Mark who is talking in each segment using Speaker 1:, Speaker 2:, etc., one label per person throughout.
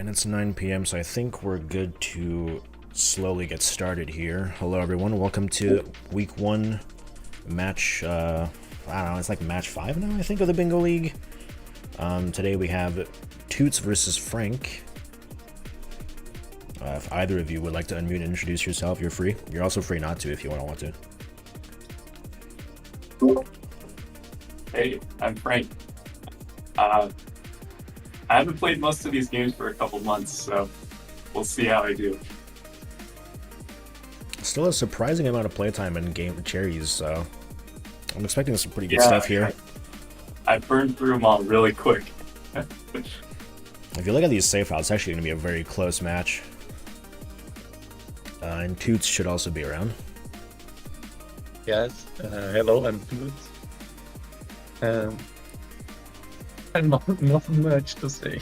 Speaker 1: And it's 9 p.m., so I think we're good to slowly get started here. Hello, everyone. Welcome to Week 1 match, I don't know, it's like match 5 now, I think, of the Bingo League. Today we have Tutes versus Frank. If either of you would like to unmute and introduce yourself, you're free. You're also free not to if you don't want to.
Speaker 2: Hey, I'm Frank. I haven't played most of these games for a couple months, so we'll see how I do.
Speaker 1: Still a surprising amount of playtime in game cherries, so I'm expecting some pretty good stuff here.
Speaker 2: I burned through them all really quick.
Speaker 1: If you look at these save files, it's actually going to be a very close match. And Toots should also be around.
Speaker 3: Yes, hello, I'm Tutes. And not much to say.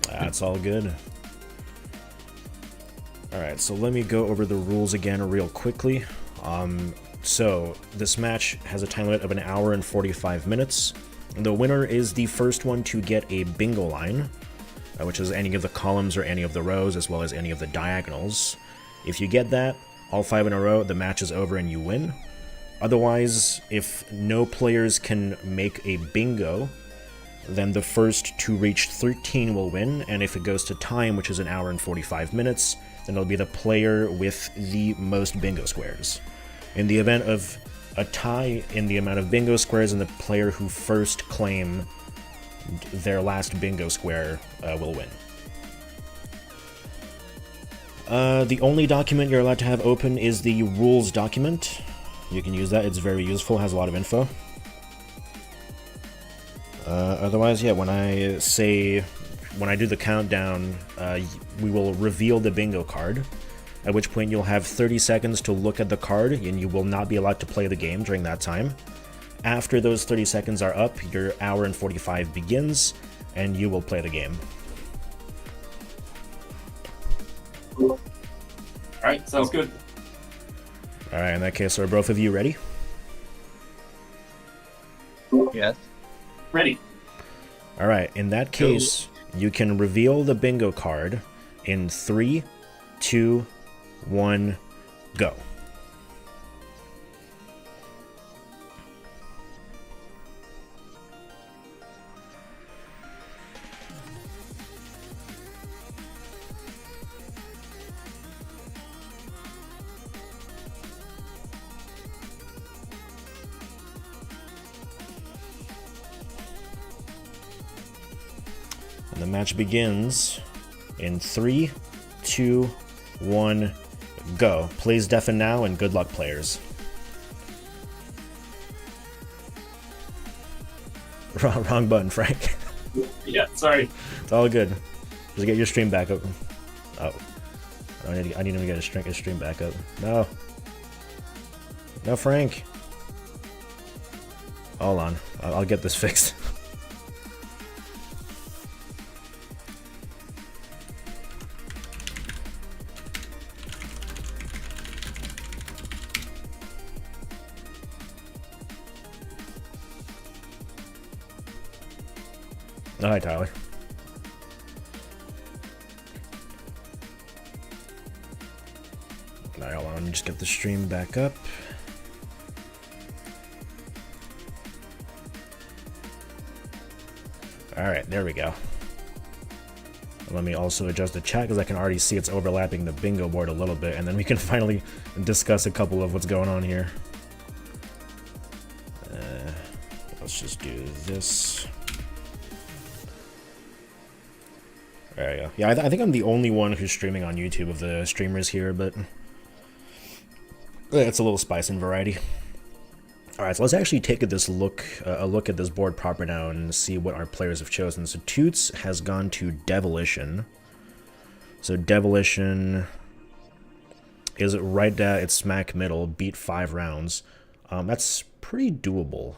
Speaker 1: That's all good. Alright, so let me go over the rules again real quickly. So, this match has a time limit of 1 hour and 45 minutes. The winner is the first one to get a bingo line, which is any of the columns or any of the rows, as well as any of the diagonals. If you get that, all 5 in a row, the match is over and you win. Otherwise, if no players can make a bingo, then the first to reach 13 will win, and if it goes to time, which is 1 hour and 45 minutes, then it'll be the player with the most bingo squares. In the event of a tie in the amount of bingo squares, and the player who first claim their last bingo square will win. The only document you're allowed to have open is the rules document. You can use that, it's very useful, has a lot of info. Otherwise, yeah, when I do the countdown, we will reveal the bingo card, at which point you'll have 30 seconds to look at the card, and you will not be allowed to play the game during that time. After those 30 seconds are up, your hour and 45 begins, and you will play the game.
Speaker 2: Alright, sounds good.
Speaker 1: Alright, in that case, are both of you ready?
Speaker 3: Yes.
Speaker 2: Ready.
Speaker 1: Alright, in that case, you can reveal the bingo card in 3, 2, 1, go. And the match begins in 3, 2, 1, go. Please deafen now, and good luck, players. Wrong button, Frank.
Speaker 2: Yeah, sorry.
Speaker 1: It's all good. Just get your stream back up. Oh. I need to get a stream back up. No. No, Frank. Hold on. I'll get this fixed. Oh, hi, Tyler. Alright, hold on, let me just get the stream back up. Alright, there we go. Let me also adjust the chat, because I can already see it's overlapping the bingo board a little bit, and then we can finally discuss a couple of what's going on here. Let's just do this. There we go. Yeah, I think I'm the only one who's streaming on YouTube of the streamers here, but it's a little spice and variety. Alright, so let's actually take a look at this board proper now and see what our players have chosen. So Toots has gone to Devilition. So Devilition is right at its smack middle, beat 5 rounds. That's pretty doable.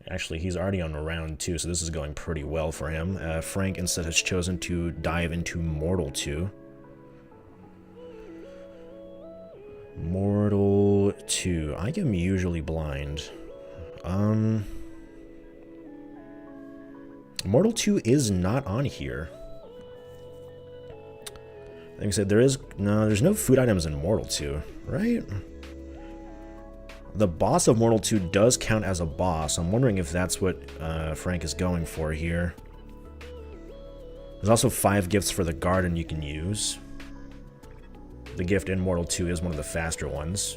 Speaker 1: Actually, he's already on round 2, so this is going pretty well for him. Frank instead has chosen to dive into Mortal 2. Mortal 2. I am usually blind. Mortal 2 is not on here. Like I said, there's no food items in Mortal 2, right? The boss of Mortal 2 does count as a boss. I'm wondering if that's what Frank is going for here. There's also 5 gifts for the garden you can use. The gift in Mortal 2 is one of the faster ones.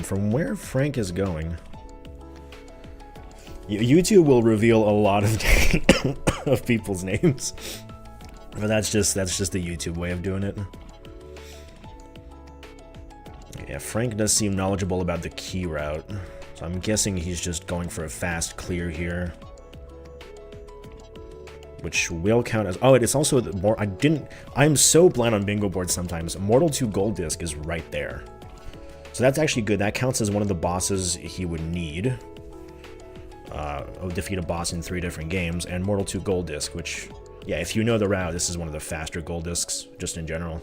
Speaker 1: From where Frank is going, YouTube will reveal a lot of of people's names, but that's just the YouTube way of doing it. Yeah, Frank does seem knowledgeable about the key route, so I'm guessing he's just going for a fast clear here, which will count as... Oh, it's also more... I'm so blind on bingo boards sometimes. Mortal 2 gold disc is right there. So that's actually good. That counts as one of the bosses he would need. Defeat a boss in 3 different games. And Mortal 2 gold disc, which... Yeah, if you know the route, this is one of the faster gold discs, just in general.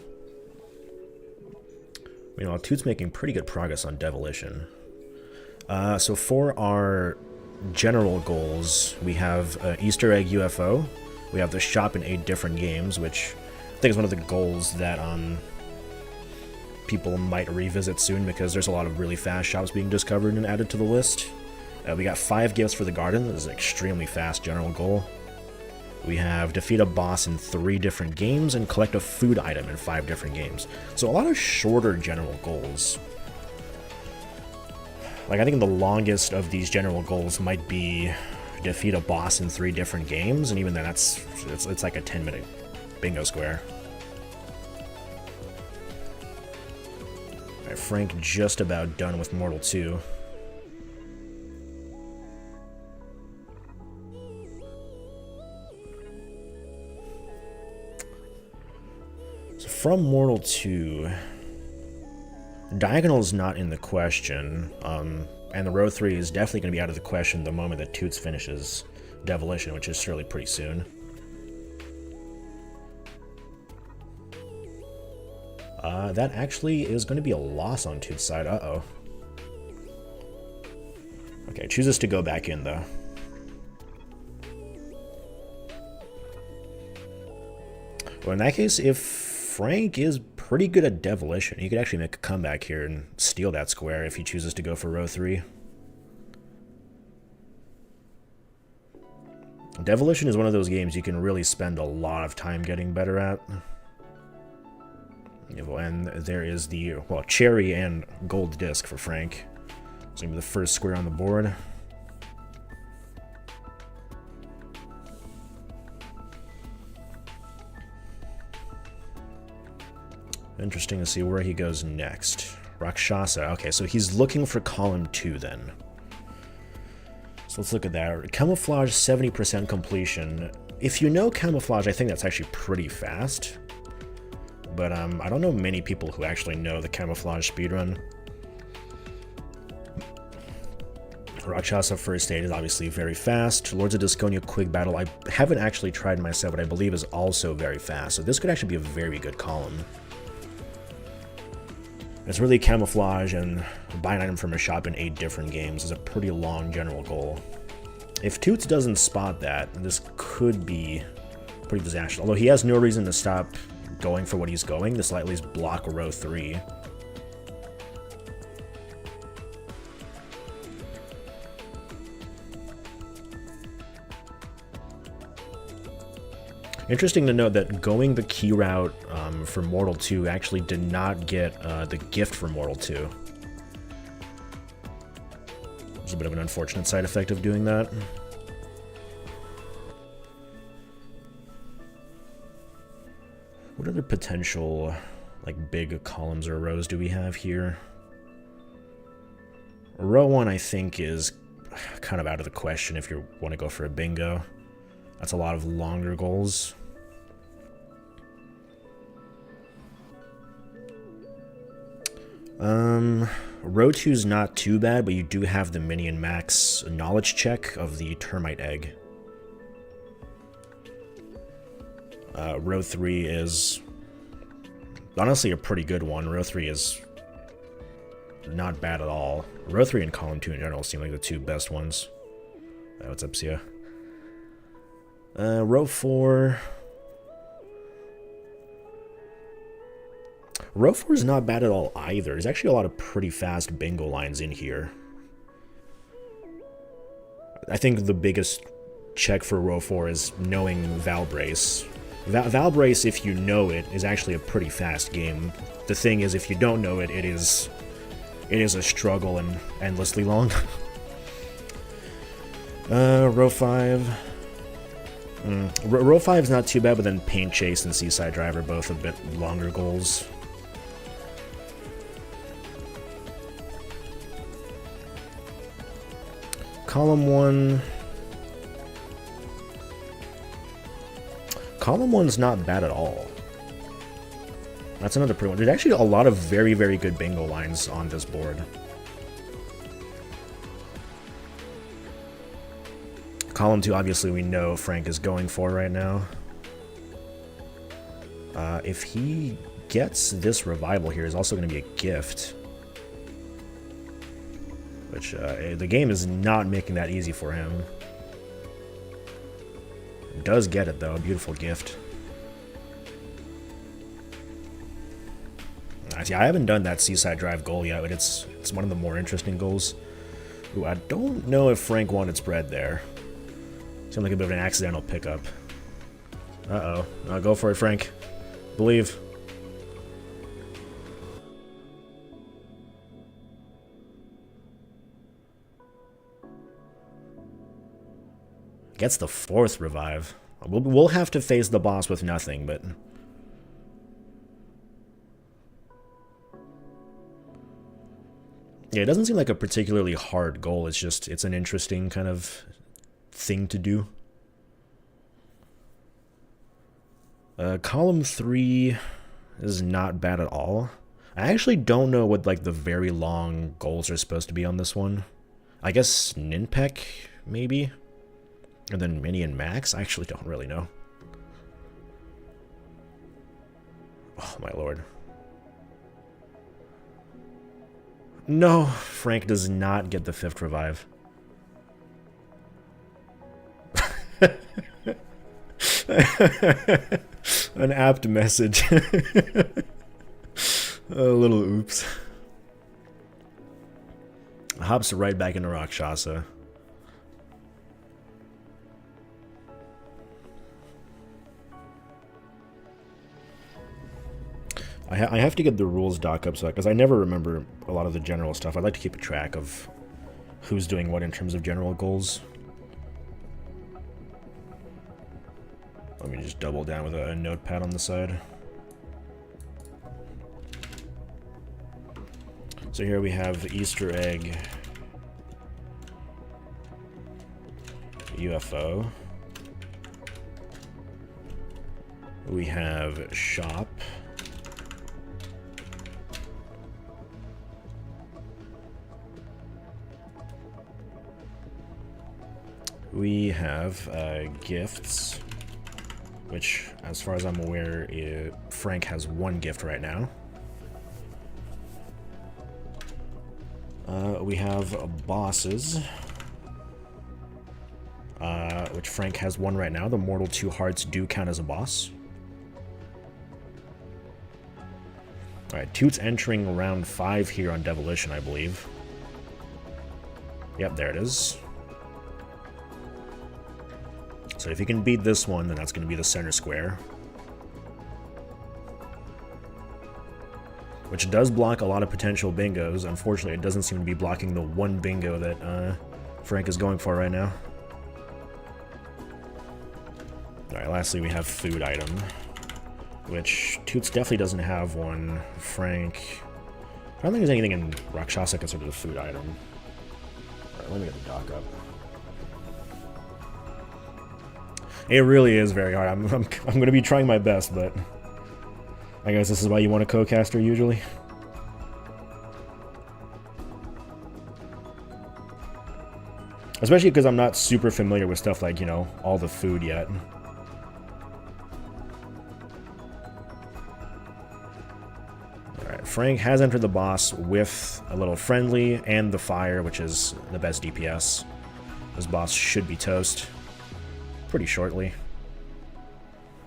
Speaker 1: You know, Toots making pretty good progress on Devilition. So for our general goals, we have Easter egg UFO. We have the shop in 8 different games, which I think is one of the goals that people might revisit soon, because there's a lot of really fast shops being discovered and added to the list. We got 5 gifts for the garden. This is an extremely fast general goal. We have defeat a boss in 3 different games and collect a food item in 5 different games. So a lot of shorter general goals. Like, I think the longest of these general goals might be defeat a boss in 3 different games, and even then it's like a 10-minute bingo square. Alright, Frank just about done with Mortal 2. So from Mortal 2, Diagonal is not in the question, and the row 3 is definitely going to be out of the question the moment that Toots finishes Devilition, which is surely pretty soon. That actually is going to be a loss on Toots' side. Uh-oh. Okay, chooses to go back in, though. Well, in that case, if Frank is pretty good at Devilition, he could actually make a comeback here and steal that square if he chooses to go for row 3. Devilition is one of those games you can really spend a lot of time getting better at. And there is the, well, cherry and gold disc for Frank. It's going to be the first square on the board. Interesting to see where he goes next. Rakshasa. Okay, so he's looking for column 2 then. So let's look at that. Camouflage, 70% completion. If you know Camouflage, I think that's actually pretty fast. But I don't know many people who actually know the Camouflage speedrun. Rakshasa First Aid is obviously very fast. Lords of Disconia Quick Battle, I haven't actually tried myself, but I believe is also very fast. So this could actually be a very good column. It's really Camouflage and buy an item from a shop in 8 different games is a pretty long general goal. If Toots doesn't spot that, this could be pretty disastrous. Although he has no reason to stop going for what he's going, this will at least block row 3. Interesting to note that going the key route for Mortal 2 actually did not get the gift for Mortal 2. It's a bit of an unfortunate side effect of doing that. What other potential, like, big columns or rows do we have here? Row 1, I think, is kind of out of the question if you want to go for a bingo. That's a lot of longer goals. Row 2 is not too bad, but you do have the minion max knowledge check of the termite egg. Row 3 is honestly a pretty good one. Row 3 is not bad at all. Row 3 and column 2 in general seem like the 2 best ones. What's up, Sia? Row 4. Row 4 is not bad at all either. There's actually a lot of pretty fast bingo lines in here. I think the biggest check for row 4 is knowing Val Brace. Val Brace, if you know it, is actually a pretty fast game. The thing is, if you don't know it, it is a struggle and endlessly long. Row 5. Row 5 is not too bad, but then Paint Chase and Seaside Drive are both a bit longer goals. Column 1. Column 1's not bad at all. That's another pretty one. There's actually a lot of very, very good bingo lines on this board. Column 2, obviously, we know Frank is going for right now. If he gets this revival here, is also going to be a gift. Which, the game is not making that easy for him. Does get it, though. A beautiful gift. See, I haven't done that Seaside Drive goal yet, but it's one of the more interesting goals. Ooh, I don't know if Frank wanted spread there. Seemed like a bit of an accidental pickup. Uh-oh. Go for it, Frank. Believe. Gets the 4th revive. We'll have to face the boss with nothing, but... Yeah, it doesn't seem like a particularly hard goal. It's an interesting kind of thing to do. Column 3 is not bad at all. I actually don't know what, like, the very long goals are supposed to be on this one. I guess Ninpek, maybe? And then Mini and Max? I actually don't really know. Oh, my lord. No, Frank does not get the 5th revive. An apt message. A little oops. Hops right back into Rakshasa. I have to get the rules doc up, because I never remember a lot of the general stuff. I'd like to keep a track of who's doing what in terms of general goals. Let me just double down with a notepad on the side. So here we have Easter egg, UFO. We have shop. We have gifts, which, as far as I'm aware, Frank has 1 gift right now. We have bosses, which Frank has 1 right now. The Mortal 2 Hearts do count as a boss. Alright, Toots entering round 5 here on Devolution, I believe. Yep, there it is. So if you can beat this one, then that's going to be the center square. Which does block a lot of potential bingos. Unfortunately, it doesn't seem to be blocking the 1 bingo that Frank is going for right now. Alright, lastly we have food item. Which Toots definitely doesn't have one. Frank... I don't think there's anything in Rakshasa considered a food item. Alright, let me get the doc up. It really is very hard. I'm going to be trying my best, but I guess this is why you want a co-caster usually. Especially because I'm not super familiar with stuff like, you know, all the food yet. Alright, Frank has entered the boss with a little friendly and the fire, which is the best DPS. This boss should be toast pretty shortly.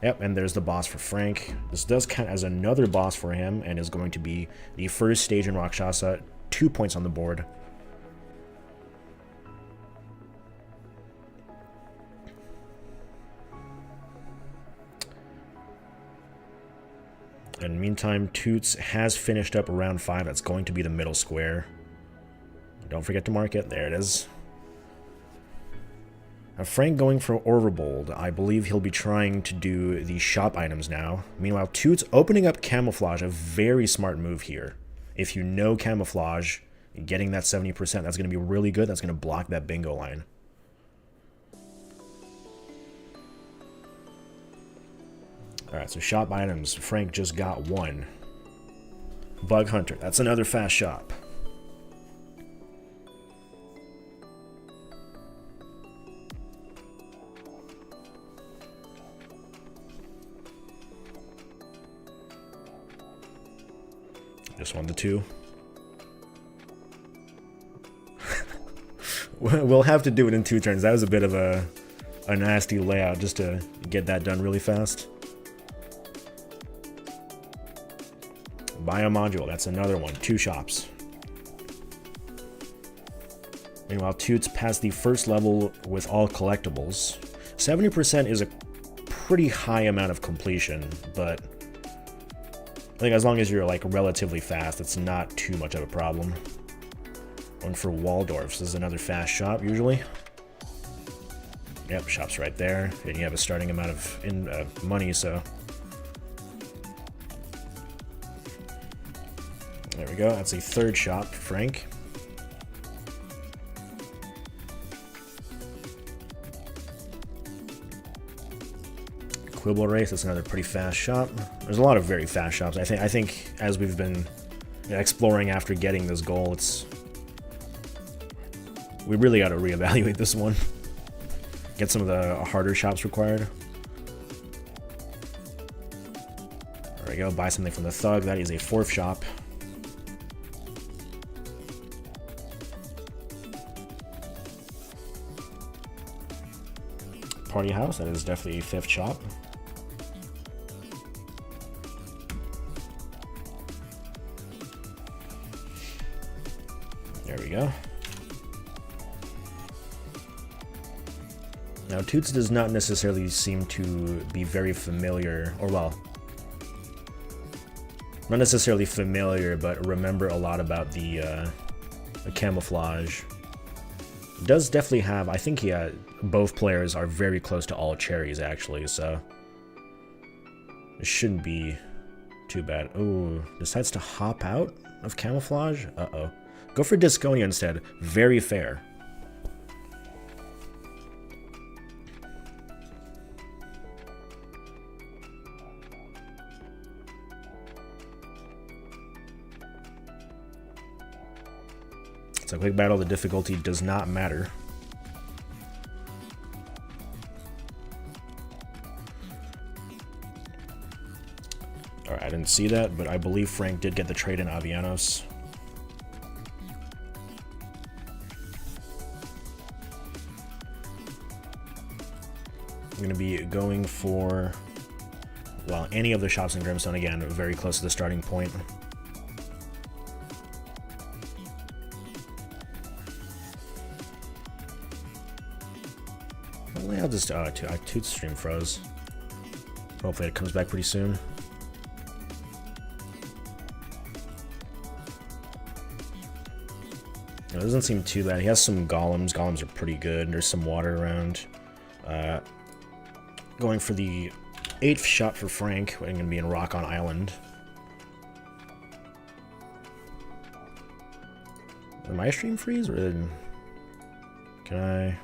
Speaker 1: Yep, and there's the boss for Frank. This does count as another boss for him and is going to be the first stage in Rakshasa. 2 points on the board. And meantime, Toots has finished up round 5. That's going to be the middle square. Don't forget to mark it. There it is. Now, Frank going for Overbold. I believe he'll be trying to do the shop items now. Meanwhile, Toots opening up Camouflage. A very smart move here. If you know Camouflage, getting that 70%, that's going to be really good. That's going to block that bingo line. Alright, so shop items. Frank just got 1. Bug Hunter. That's another fast shop. Just won the 2. We'll have to do it in 2 turns. That was a bit of a nasty layout just to get that done really fast. Biomodule, that's another one. 2 shops. Meanwhile, Toots passed the first level with all collectibles. 70% is a pretty high amount of completion, but I think as long as you're like relatively fast, it's not too much of a problem. One for Waldorf's. This is another fast shop, usually. Yep, shop's right there. And you have a starting amount of money, so... There we go. That's a 3rd shop, Frank. Quibble Race, that's another pretty fast shop. There's a lot of very fast shops. I think as we've been exploring after getting this goal, we really got to reevaluate this one. Get some of the harder shops required. There we go. Buy something from the Thug. That is a 4th shop. Party House. That is definitely a 5th shop. There we go. Now, Toots does not necessarily seem to be very familiar, or well, not necessarily familiar, but remember a lot about the camouflage. He does definitely have, I think both players are very close to all cherries, actually, so it shouldn't be too bad. Ooh, decides to hop out of camouflage? Uh-oh. Go for Disconia instead. Very fair. It's a quick battle. The difficulty does not matter. Alright, I didn't see that, but I believe Frank did get the trade in Avianos. I'm going to be going for, well, any of the shops in Grimstone, again, very close to the starting point. I'll just, Toots stream froze. Hopefully it comes back pretty soon. It doesn't seem too bad. He has some golems. Golems are pretty good. There's some water around. Going for the 8th shot for Frank. I'm going to be in Rock on Island. Did my stream freeze? Or can I...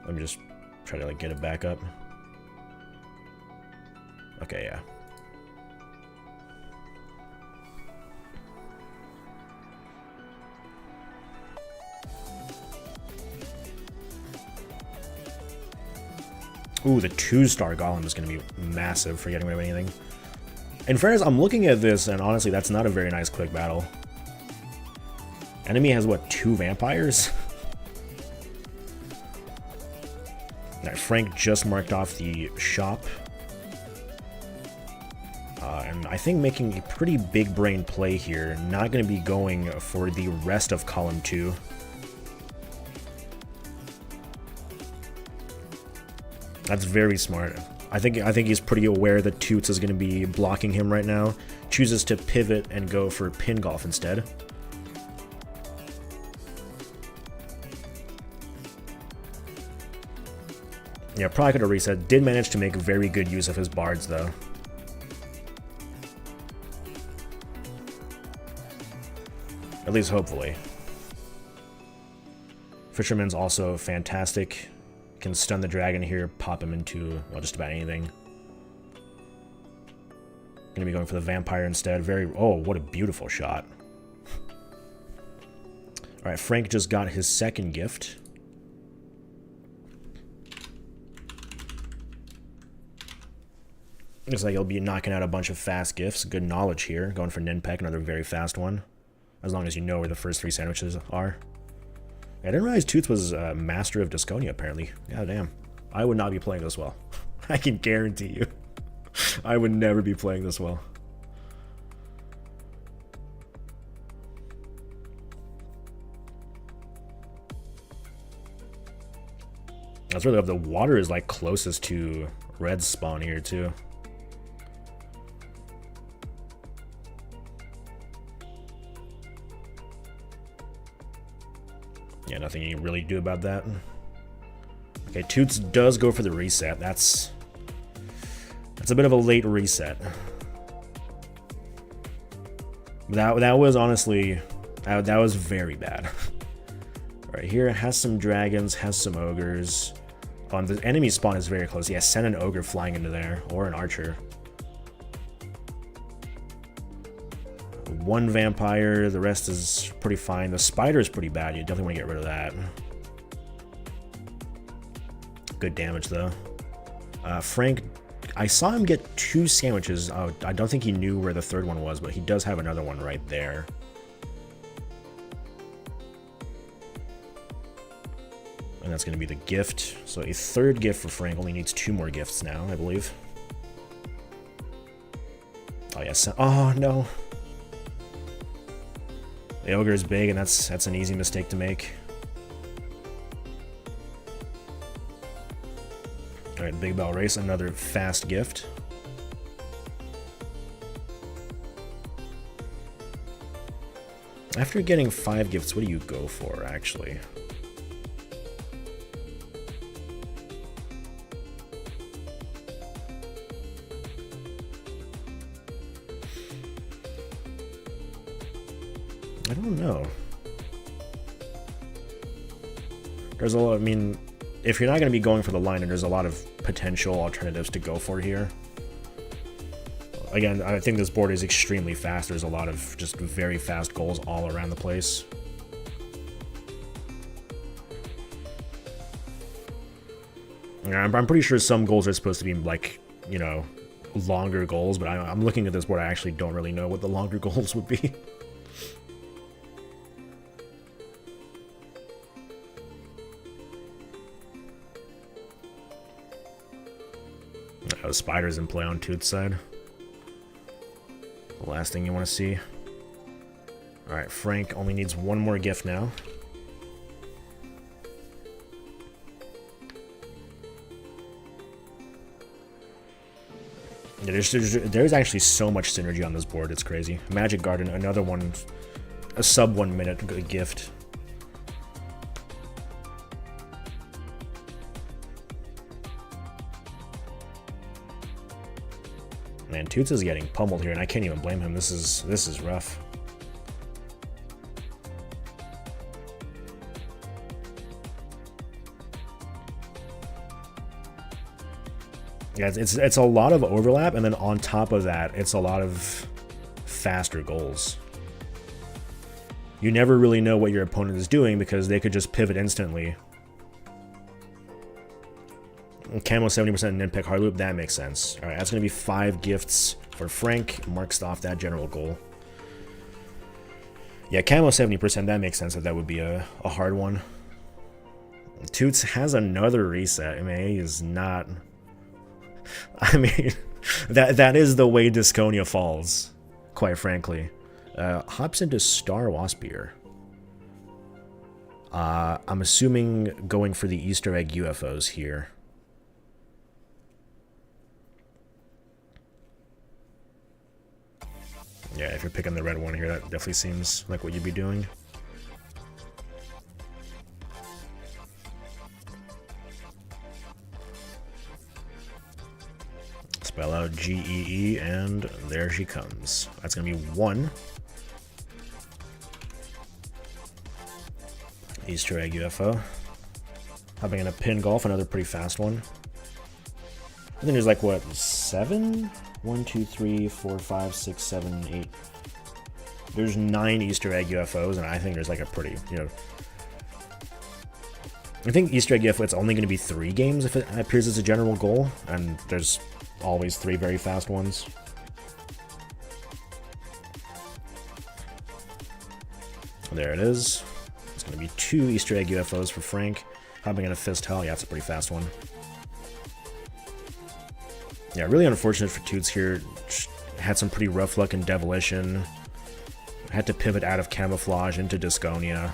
Speaker 1: Let me just try to, like, get it back up. Okay, yeah. Ooh, the 2-star golem is going to be massive for getting rid of anything. In fairness, I'm looking at this, and honestly, that's not a very nice quick battle. Enemy has, what, 2 vampires? Alright, Frank just marked off the shop. And I think making a pretty big brain play here. Not going to be going for the rest of column 2. That's very smart. I think he's pretty aware that Toots is going to be blocking him right now. Chooses to pivot and go for pin golf instead. Yeah, probably could have reset. Did manage to make very good use of his bards though. At least hopefully. Fisherman's also fantastic. Can stun the dragon here, pop him into, well, just about anything. Gonna be going for the vampire instead. Oh, what a beautiful shot. Alright, Frank just got his second gift. Looks like he'll be knocking out a bunch of fast gifts. Good knowledge here. Going for Ninpek, another very fast one. As long as you know where the first 3 sandwiches are. I didn't realize Toots was a master of Disconia, apparently. God damn. I would not be playing this well. I can guarantee you. I would never be playing this well. That's really up. The water is like closest to Red's spawn here, too. Yeah, nothing you can really do about that. Okay, Toots does go for the reset. That's a bit of a late reset. That was honestly, that was very bad. Right here, it has some dragons, has some ogres. The enemy spawn is very close. Yeah, send an ogre flying into there, or an archer. 1 vampire, the rest is pretty fine. The spider is pretty bad. You definitely want to get rid of that. Good damage, though. Frank, I saw him get 2 sandwiches. Oh, I don't think he knew where the 3rd one was, but he does have another one right there. And that's going to be the gift. So a 3rd gift for Frank. Only needs 2 more gifts now, I believe. Oh, yes. Oh, no. The ogre is big, and that's an easy mistake to make. Alright, Big Bell Race, another fast gift. After getting 5 gifts, what do you go for, actually? I don't know. There's a lot, I mean, if you're not going to be going for the line, and there's a lot of potential alternatives to go for here. Again, I think this board is extremely fast. There's a lot of just very fast goals all around the place. I'm pretty sure some goals are supposed to be, like, you know, longer goals, but I'm looking at this board, I actually don't really know what the longer goals would be. Spiders in play on Toots' side. The last thing you want to see. Alright, Frank only needs 1 more gift now. Yeah, there's actually so much synergy on this board, it's crazy. Magic Garden, another one, a sub 1 minute gift. Man, Toots is getting pummeled here, and I can't even blame him. This is rough. Yeah, it's a lot of overlap, and then on top of that, it's a lot of faster goals. You never really know what your opponent is doing because they could just pivot instantly. Camo 70% Ninpek hard loop, that makes sense. Alright, that's going to be 5 gifts for Frank. Marks off that general goal. Yeah, Camo 70%, that makes sense that would be a hard one. Toots has another reset. I mean, he is not I mean, that is the way Disconia falls, quite frankly. Hops into Star Waspier. I'm assuming going for the Easter egg UFOs here. Yeah, if you're picking the red one here, that definitely seems like what you'd be doing. Spell out G-E-E, and there she comes. That's going to be 1. Easter egg UFO. Hopping in a pin golf, another pretty fast one. I think there's like, what, 7? 1, 2, 3, 4, 5, 6, 7, 8. There's 9 Easter egg UFOs, and I think there's like a pretty, you know... I think Easter egg UFO, it's only going to be 3 games if it appears as a general goal, and there's always 3 very fast ones. There it is. It's going to be 2 Easter egg UFOs for Frank. Hopping in a fist hell, yeah, it's a pretty fast one. Yeah, really unfortunate for Toots here. Had some pretty rough luck in Devilition. Had to pivot out of Camouflage into Disconia.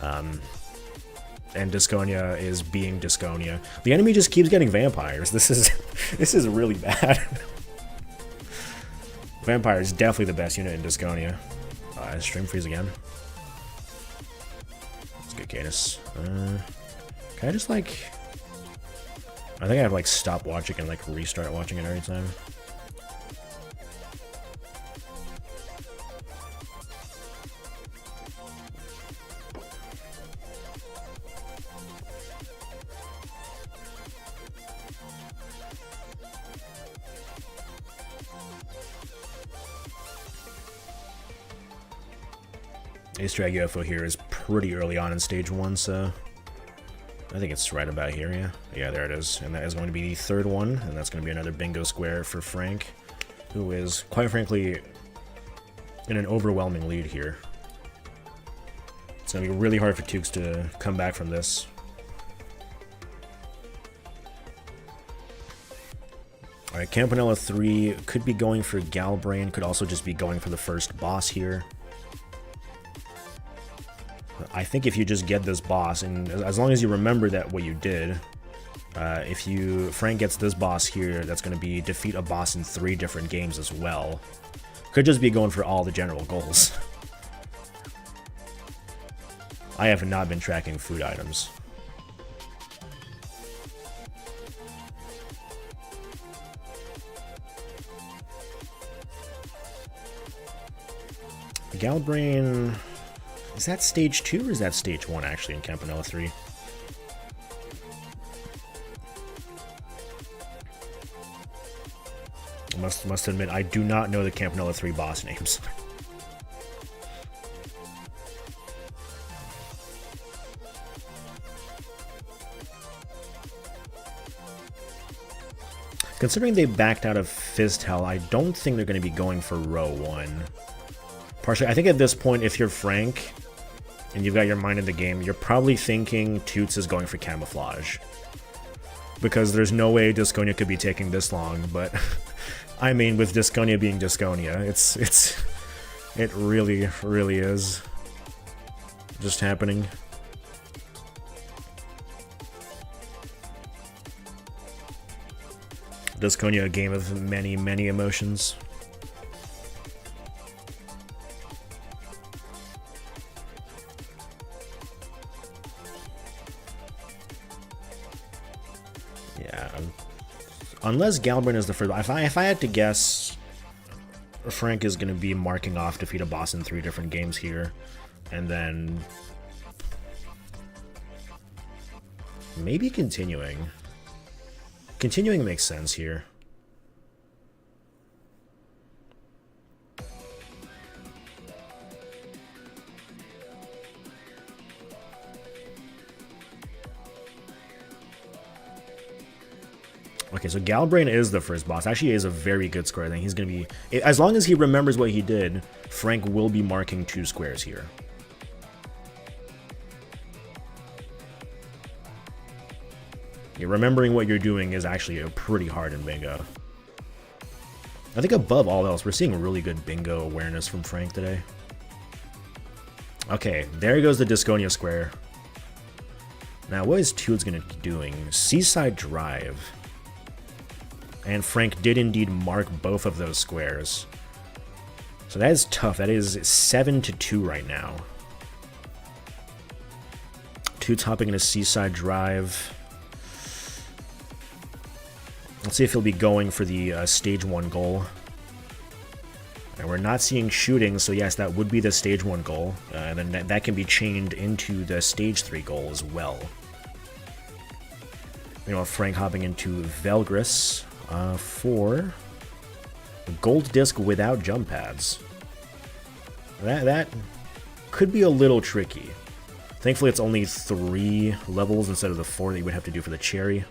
Speaker 1: And Disconia is being Disconia. The enemy just keeps getting vampires. This is really bad. Vampire is definitely the best unit in Disconia. Stream freeze again. Let's get Canis. Can I just like... I think I have like stop watching and like restart watching it every time. Easter egg UFO here is pretty early on in stage 1, so I think it's right about here, yeah. Yeah, there it is. And that is going to be the 3rd one, and that's going to be another bingo square for Frank, who is, quite frankly, in an overwhelming lead here. It's going to be really hard for Tukes to come back from this. Alright, Campanella 3 could be going for Galbrain, could also just be going for the first boss here. I think if you just get this boss, and as long as you remember that what you did, if Frank gets this boss here, that's going to be defeat a boss in 3 different games as well. Could just be going for all the general goals. I have not been tracking food items. Galbrain... Is that stage 2 or is that stage 1 actually in Campanella 3? I must admit, I do not know the Campanella 3 boss names. Considering they backed out of Fist Hell, I don't think they're going to be going for row 1. Partially, I think at this point, if you're Frank, and you've got your mind in the game, you're probably thinking Toots is going for Camouflage. Because there's no way Disconia could be taking this long, but... I mean, with Disconia being Disconia, it really, really is just happening. Disconia, a game of many, many emotions. Yeah, unless Galbrain is the first. If I had to guess, Frank is going to be marking off defeat a boss in 3 different games here, and then maybe continuing. Continuing makes sense here. Okay, so Galbrain is the first boss. Actually, he is a very good square. I think he's going to be... As long as he remembers what he did, Frank will be marking 2 squares here. Okay, remembering what you're doing is actually pretty hard in bingo. I think above all else, we're seeing really good bingo awareness from Frank today. Okay, there goes the Disconia square. Now, what is Tutes going to be doing? Seaside Drive. And Frank did indeed mark both of those squares. So that is tough. That is 7-2 right now. Tutes hopping into Seaside Drive. Let's see if he'll be going for the stage 1 goal. And we're not seeing shooting, so yes, that would be the stage 1 goal. And then that can be chained into the stage 3 goal as well. You know, Frank hopping into Velgris for a gold disc without jump pads. That could be a little tricky. Thankfully, it's only 3 levels instead of the 4 that you would have to do for the cherry.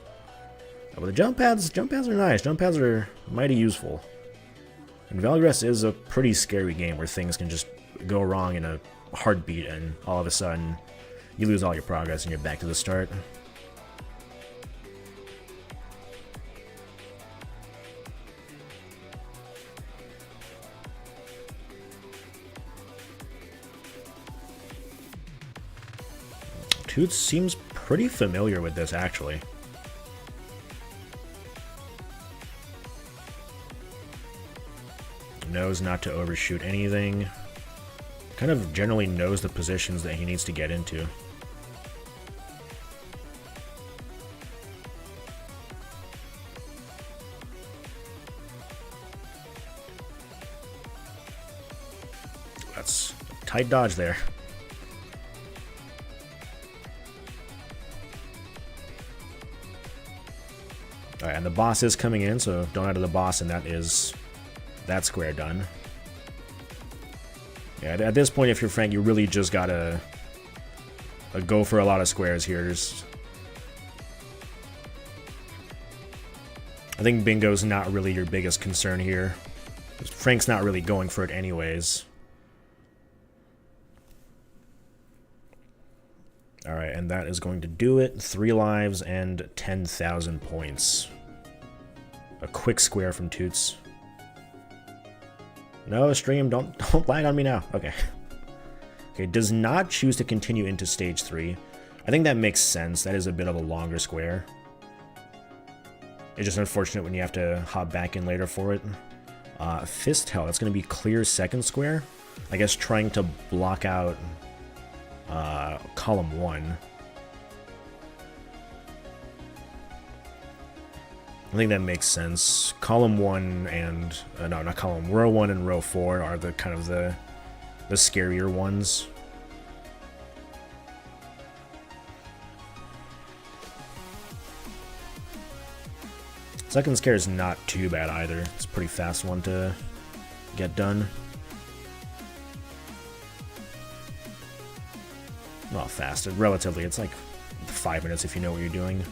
Speaker 1: But the jump pads are nice. Jump pads are mighty useful. And Valgress is a pretty scary game where things can just go wrong in a heartbeat and all of a sudden you lose all your progress and you're back to the start. Toots seems pretty familiar with this, actually. Knows not to overshoot anything. Kind of generally knows the positions that he needs to get into. That's a tight dodge there. Alright, and the boss is coming in, so don't add to the boss, and that is that square done. Yeah, at this point, if you're Frank, you really just gotta go for a lot of squares here. I think bingo's not really your biggest concern here. Frank's not really going for it anyways. Alright, and that is going to do it. 3 lives and 10,000 points. A quick square from Toots. No, stream, don't lag on me now. Okay. Okay, does not choose to continue into stage 3. I think that makes sense. That is a bit of a longer square. It's just unfortunate when you have to hop back in later for it. Fist Hell, that's going to be clear second square. I guess trying to block out column 1. I think that makes sense. Column 1 and no, not column. Row 1 and row 4 are the kind of the scarier ones. Second scare is not too bad either. It's a pretty fast one to get done. Not fast, relatively. It's like 5 minutes if you know what you're doing.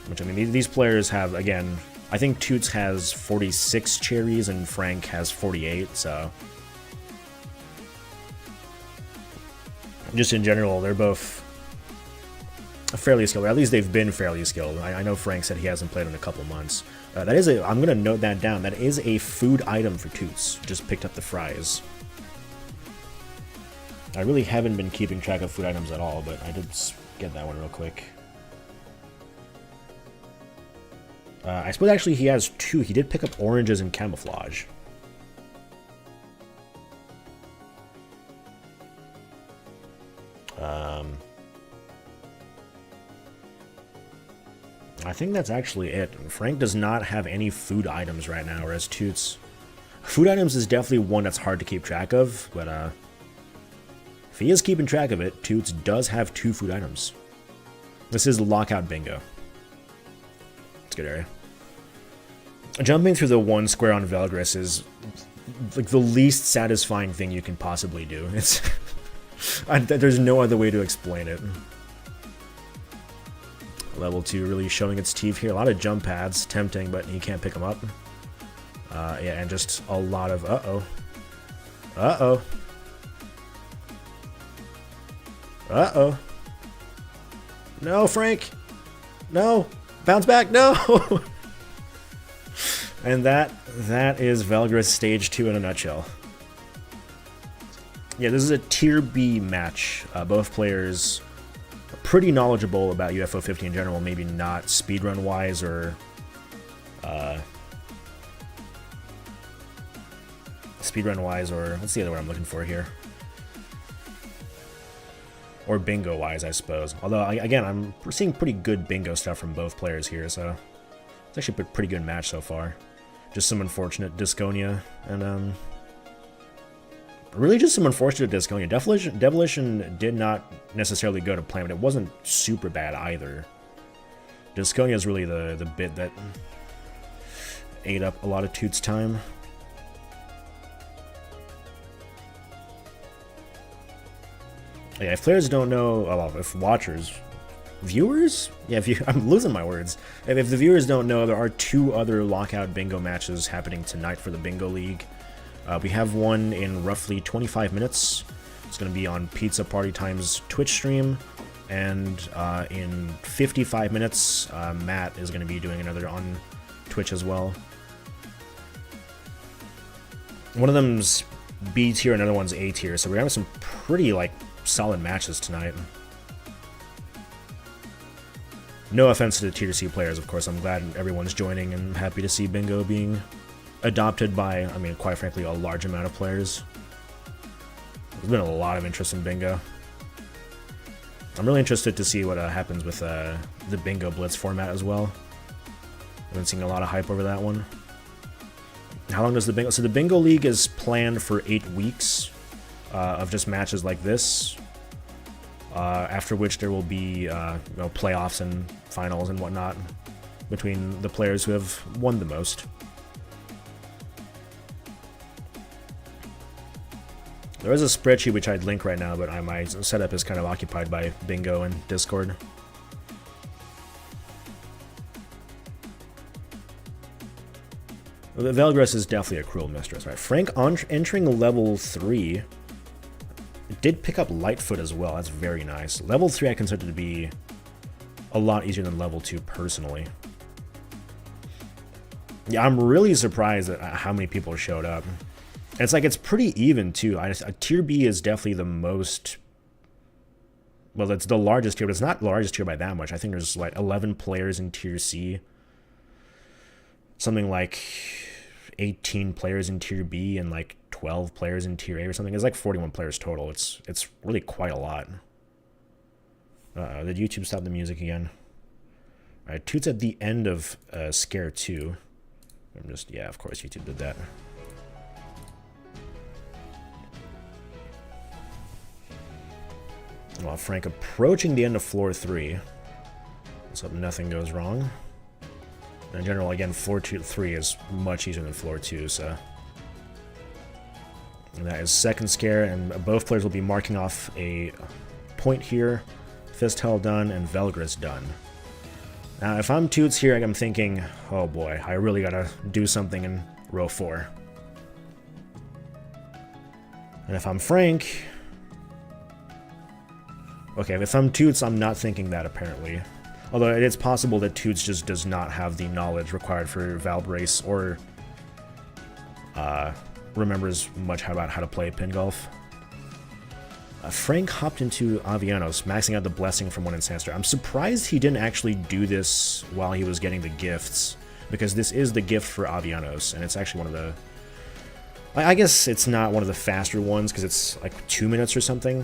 Speaker 1: Which, I mean, these players have, again, I think Toots has 46 cherries and Frank has 48, so... Just in general, they're both fairly skilled. At least they've been fairly skilled. I know Frank said he hasn't played in a couple months. That is a... I'm going to note that down. That is a food item for Toots. Just picked up the fries. I really haven't been keeping track of food items at all, but I did get that one real quick. I suppose actually he has 2. He did pick up oranges and camouflage. I think that's actually it. Frank does not have any food items right now, whereas Toots... Food items is definitely one that's hard to keep track of, but if he is keeping track of it, Toots does have 2 food items. This is lockout bingo. It's a good area. Jumping through the 1 square on Velgris is like the least satisfying thing you can possibly do. It's there's no other way to explain it. Level 2 really showing its teeth here. A lot of jump pads, tempting, but he can't pick them up. Yeah, and just a lot of uh-oh. Uh-oh. No, Frank! No! Bounce back! No! And that is Valgriss Stage 2 in a nutshell. Yeah, this is a Tier B match. Both players are pretty knowledgeable about UFO 50 in general, maybe not speedrun-wise or... speedrun-wise, or what's the other word I'm looking for here? Or bingo-wise, I suppose. Although, again, we're seeing pretty good bingo stuff from both players here, so it's actually a pretty good match so far. Just some unfortunate Disconia, and really just some unfortunate Disconia. Devilition did not necessarily go to plan, but it wasn't super bad either. Disconia is really the bit that ate up a lot of Toots' time. Yeah, if players don't know, well, if watchers, viewers? Yeah, I'm losing my words. If the viewers don't know, there are 2 other lockout bingo matches happening tonight for the Bingo League. We have one in roughly 25 minutes. It's going to be on Pizza Party Time's Twitch stream. And in 55 minutes, Matt is going to be doing another on Twitch as well. One of them's B tier, another one's A tier, so we're having some pretty, solid matches tonight. No offense to the Tier C players, of course. I'm glad everyone's joining and happy to see Bingo being adopted by, I mean, quite frankly, a large amount of players. There's been a lot of interest in Bingo. I'm really interested to see what happens with the Bingo Blitz format as well. I've been seeing a lot of hype over that one. How long does the Bingo... So the Bingo League is planned for 8 weeks of just matches like this. After which there will be playoffs and finals and whatnot between the players who have won the most. There is a spreadsheet which I'd link right now, but my setup is kind of occupied by Bingo and Discord. The Valgriss is definitely a cruel mistress, right? Frank entering level 3 did pick up Lightfoot as well. That's very nice. Level 3 I consider to be a lot easier than level 2 personally. Yeah, I'm really surprised at how many people showed up. And it's pretty even too. Tier B is definitely the most... Well, it's the largest tier, but it's not the largest tier by that much. I think there's 11 players in Tier C. Something like 18 players in Tier B and 12 players in Tier A or something. It's 41 players total. It's really quite a lot. Did YouTube stop the music again? Alright, Toots at the end of Scare 2. Yeah, of course YouTube did that. Well, Frank approaching the end of floor 3. Let's hope nothing goes wrong. In general, again, floor 3 is much easier than floor 2, so... And that is second scare, and both players will be marking off a point here. Fist Hell done, and Valgriss done. Now, if I'm Toots here, I'm thinking, oh boy, I really gotta do something in row 4. And if I'm Frank... Okay, if I'm Toots, I'm not thinking that, apparently. Although it is possible that Toots just does not have the knowledge required for Valbrace, or remembers much about how to play pin golf. Frank hopped into Avianos, maxing out the blessing from one Insanstar. I'm surprised he didn't actually do this while he was getting the gifts, because this is the gift for Avianos, and it's actually one of the... I guess it's not one of the faster ones, because it's 2 minutes or something.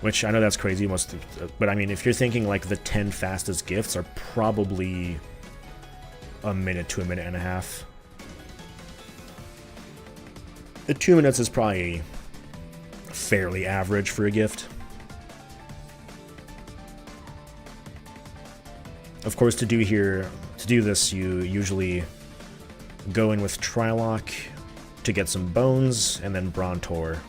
Speaker 1: Which, I know that's crazy, but I mean, if you're thinking the 10 fastest gifts are probably a minute to a minute and a half. The 2 minutes is probably fairly average for a gift. Of course, to do this, you usually go in with Trilock to get some bones, and then Brontor.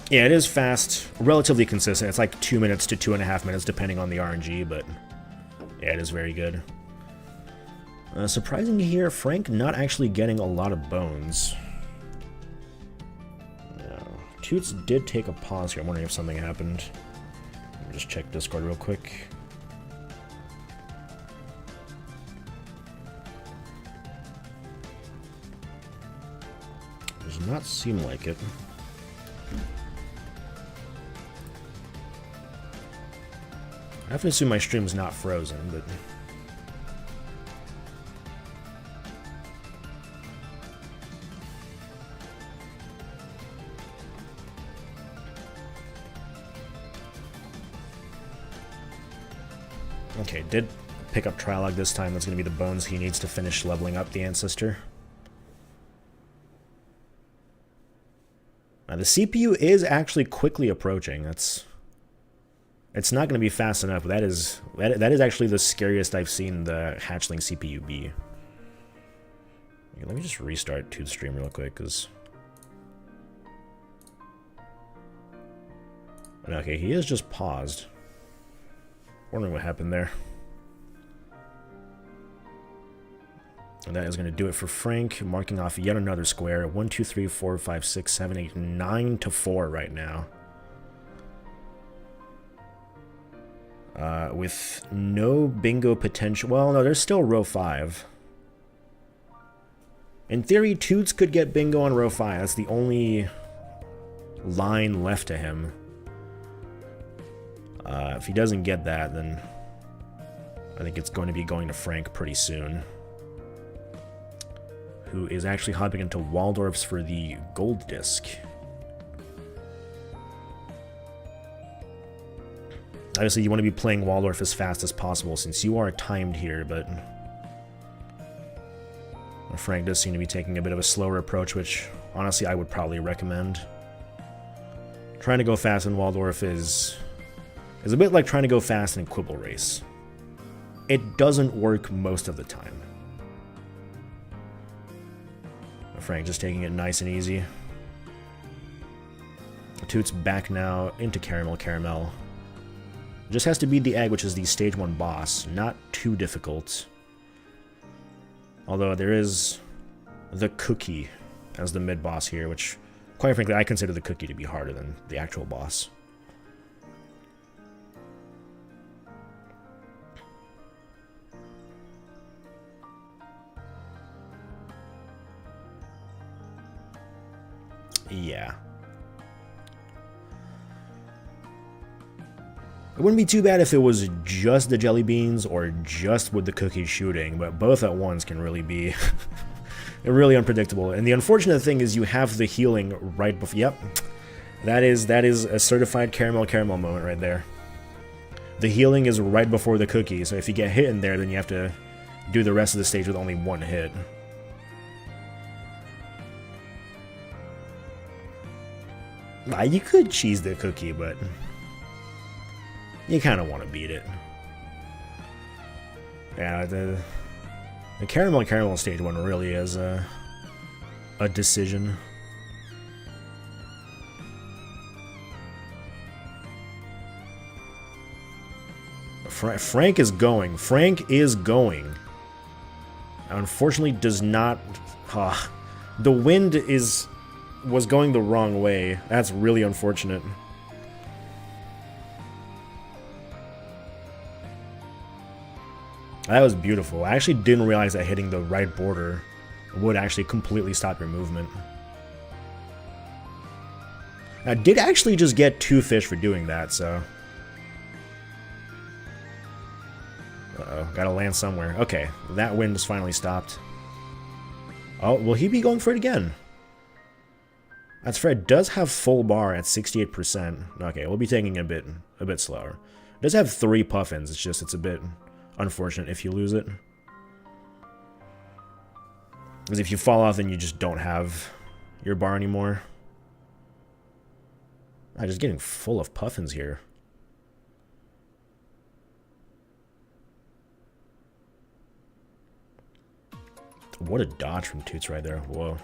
Speaker 1: Yeah, it is fast, relatively consistent. It's 2 minutes to 2.5 minutes, depending on the RNG, but yeah, it is very good. Surprising to hear Frank not actually getting a lot of bones. No. Toots did take a pause here. I'm wondering if something happened. Let me just check Discord real quick. Does not seem like it. I have to assume my stream's not frozen, but... Okay, did pick up Trilog this time. That's going to be the bones he needs to finish leveling up the Ancestor. Now, the CPU is actually quickly approaching. It's not going to be fast enough, but that is actually the scariest I've seen the hatchling CPU be. Okay, let me just restart to the stream real quick, because... Okay, he is just paused. Wondering what happened there. And that is going to do it for Frank, marking off yet another square. 1, 2, 3, 4, 5, 6, 7, 8, 9 to 4 right now. With no bingo potential. Well, no, there's still row 5. In theory, Toots could get bingo on row 5. That's the only line left to him. If he doesn't get that, then I think it's going to be going to Frank pretty soon, who is actually hopping into Waldorf's for the gold disc. Obviously, you want to be playing Waldorf as fast as possible since you are timed here, but Frank does seem to be taking a bit of a slower approach, which honestly I would probably recommend. Trying to go fast in Waldorf is a bit like trying to go fast in a Quibble race. It doesn't work most of the time. Frank just taking it nice and easy. Toots back now into Caramel. Caramel just has to beat the egg, which is the stage 1 boss. Not too difficult. Although there is the cookie as the mid-boss here, which, quite frankly, I consider the cookie to be harder than the actual boss. Yeah. It wouldn't be too bad if it was just the jelly beans or just with the cookies shooting, but both at once can really be really unpredictable. And the unfortunate thing is you have the healing right before... Yep. That is a certified caramel moment right there. The healing is right before the cookie, so if you get hit in there, then you have to do the rest of the stage with only one hit. You could cheese the cookie, but you kind of want to beat it. Yeah, the caramel stage 1 really is a decision. Frank is going. Frank is going. Unfortunately, does not. The wind was going the wrong way. That's really unfortunate. That was beautiful. I actually didn't realize that hitting the right border would actually completely stop your movement. I did actually just get 2 fish for doing that, so... Uh-oh, gotta land somewhere. Okay, that wind has finally stopped. Oh, will he be going for it again? That's fair. It does have full bar at 68%. Okay, we'll be taking it a bit slower. It does have 3 puffins. It's just, it's a bit unfortunate if you lose it. Because if you fall off, then you just don't have your bar anymore. I'm just getting full of puffins here. What a dodge from Toots right there. Whoa.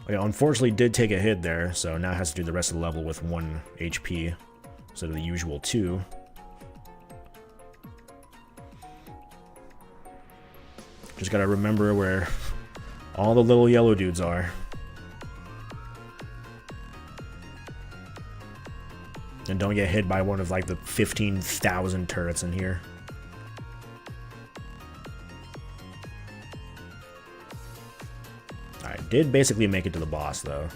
Speaker 1: Okay, unfortunately did take a hit there, so now has to do the rest of the level with 1 HP instead of the usual 2. Just gotta remember where all the little yellow dudes are. and don't get hit by one of like the 15,000 turrets in here. Alright, did basically make it to the boss though.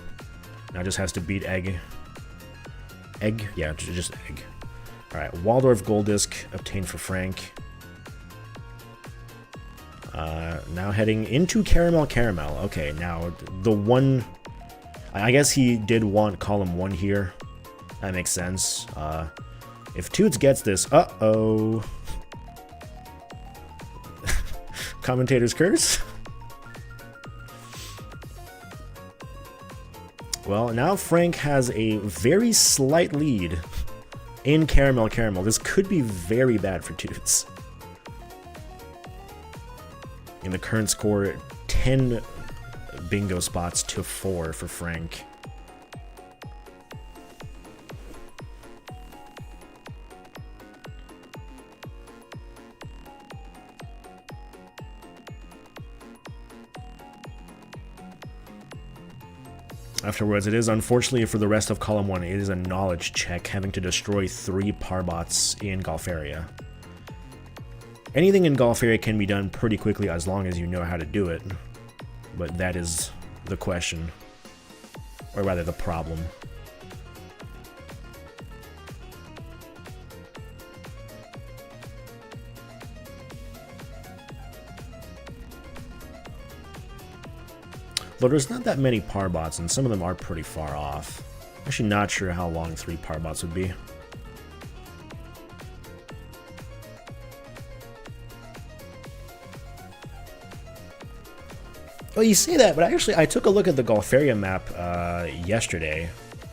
Speaker 1: Now just has to beat Egg. Egg? Yeah, just Egg. Alright, Waldorf Gold Disc obtained for Frank. Now heading into Caramel. Okay, now the one... I guess he did want column 1 here. That makes sense. If Toots gets this... Uh-oh. Commentator's curse? Well, now Frank has a very slight lead in Caramel. This could be very bad for Toots. In the current score, 10 bingo spots to 4 for Frank. Afterwards, it is unfortunately for the rest of column 1, it is a knowledge check, having to destroy 3 Parbots in Golfaria. Anything in Golfaria can be done pretty quickly as long as you know how to do it, but that is the question, or rather the problem. Though there's not that many Parbots, and some of them are pretty far off. Actually not sure how long 3 Parbots would be. Well, you say that, but I took a look at the Golfaria map yesterday,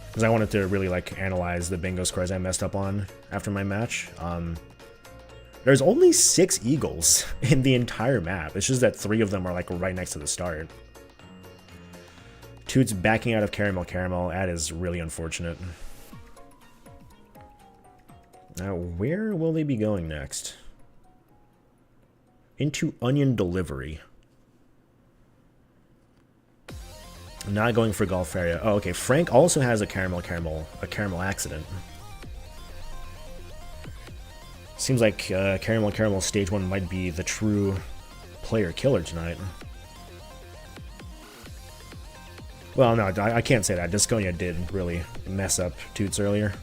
Speaker 1: because I wanted to really like analyze the bingo scores I messed up on after my match. There's only 6 eagles in the entire map. It's just that 3 of them are like right next to the start. Toots backing out of Caramel. That is really unfortunate. Now, where will they be going next? Into Onion Delivery. Not going for Golfaria. Oh, okay. Frank also has a caramel accident. Seems like Caramel stage 1 might be the true player killer tonight. Well, no, I can't say that. Disconia did really mess up Toots earlier.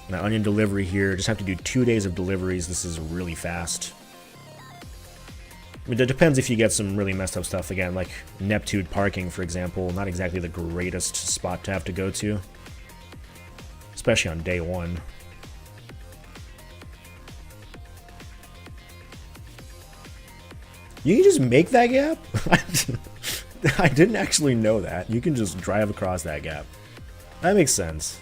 Speaker 1: Now, Onion Delivery here. Just have to do 2 days of deliveries. This is really fast. I mean, it depends if you get some really messed up stuff. Again, like Neptune parking, for example. Not exactly the greatest spot to have to go to. Especially on day 1. You can just make that gap? I didn't actually know that. You can just drive across that gap. That makes sense.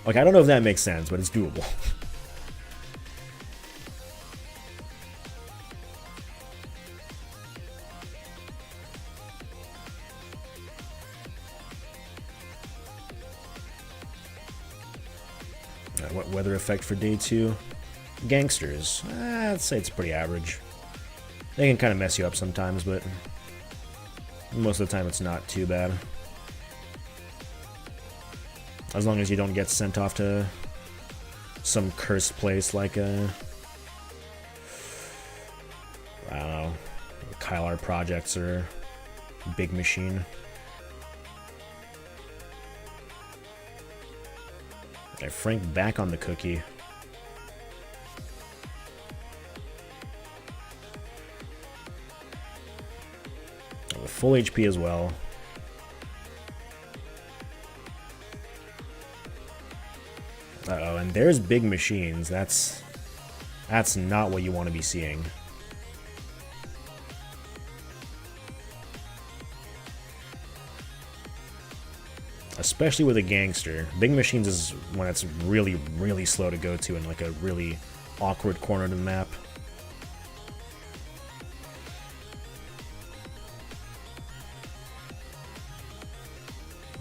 Speaker 1: Like, I don't know if that makes sense, but it's doable. What weather effect for day 2? Gangsters. I'd say it's pretty average. They can kind of mess you up sometimes, but most of the time it's not too bad. As long as you don't get sent off to some cursed place like I don't know, Kylar Projects or Big Machine. Okay, Frank back on the cookie. With full HP as well. Uh-oh, and there's Big Machines. That's not what you want to be seeing. Especially with a gangster. Big Machines is when it's really, really slow to go to in like a really awkward corner of the map.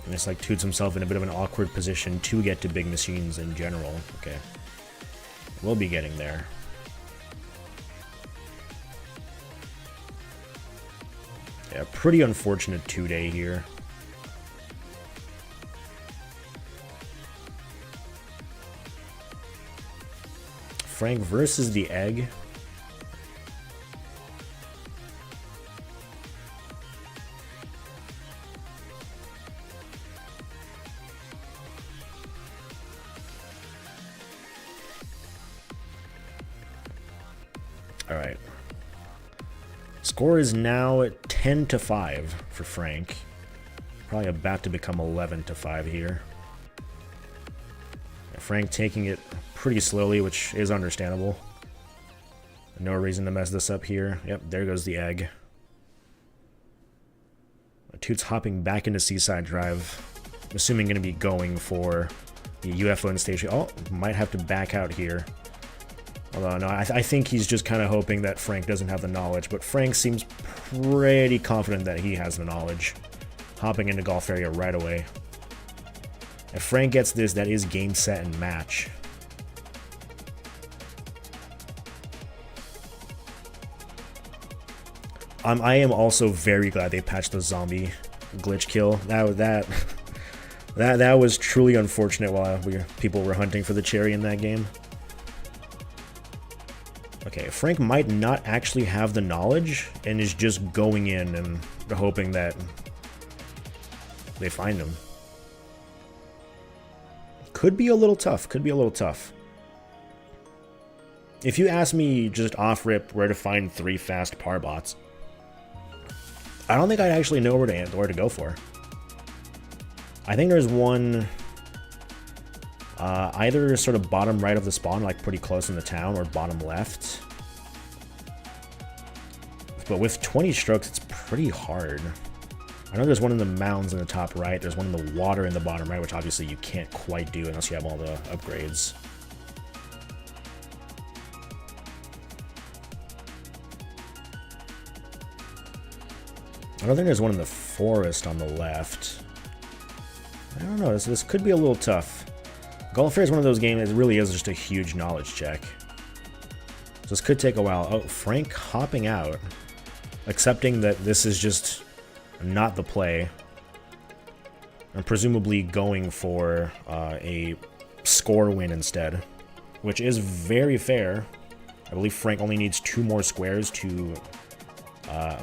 Speaker 1: And it's like Toots himself in a bit of an awkward position to get to Big Machines in general. Okay. We'll be getting there. Yeah, pretty unfortunate 2-day here. Frank versus the egg. All right. Score is now 10-5 for Frank. Probably about to become 11-5 here. Frank taking it pretty slowly, which is understandable. No reason to mess this up here. Yep, there goes the egg. Toots hopping back into Seaside Drive. I'm assuming going to be going for the UFO in station. Oh, might have to back out here. Although, no, I think he's just kind of hoping that Frank doesn't have the knowledge. But Frank seems pretty confident that he has the knowledge. Hopping into Golf Area right away. If Frank gets this, that is game, set, and match. I am also very glad they patched the zombie glitch kill. That was truly unfortunate while people were hunting for the cherry in that game. Okay, Frank might not actually have the knowledge and is just going in and hoping that they find him. Could be a little tough. Could be a little tough. If you ask me just off rip where to find 3 fast parbots, I don't think I'd actually know where to go for. I think there's one either sort of bottom right of the spawn, like pretty close in the town, or bottom left. But with 20 strokes, it's pretty hard. I know there's one in the mountains in the top right. There's one in the water in the bottom right, which obviously you can't quite do unless you have all the upgrades. I don't think there's one in the forest on the left. I don't know. This could be a little tough. Golf Fair is one of those games that really is just a huge knowledge check. So this could take a while. Oh, Frank hopping out. Accepting that this is just not the play. And presumably going for a score win instead. Which is very fair. I believe Frank only needs 2 more squares to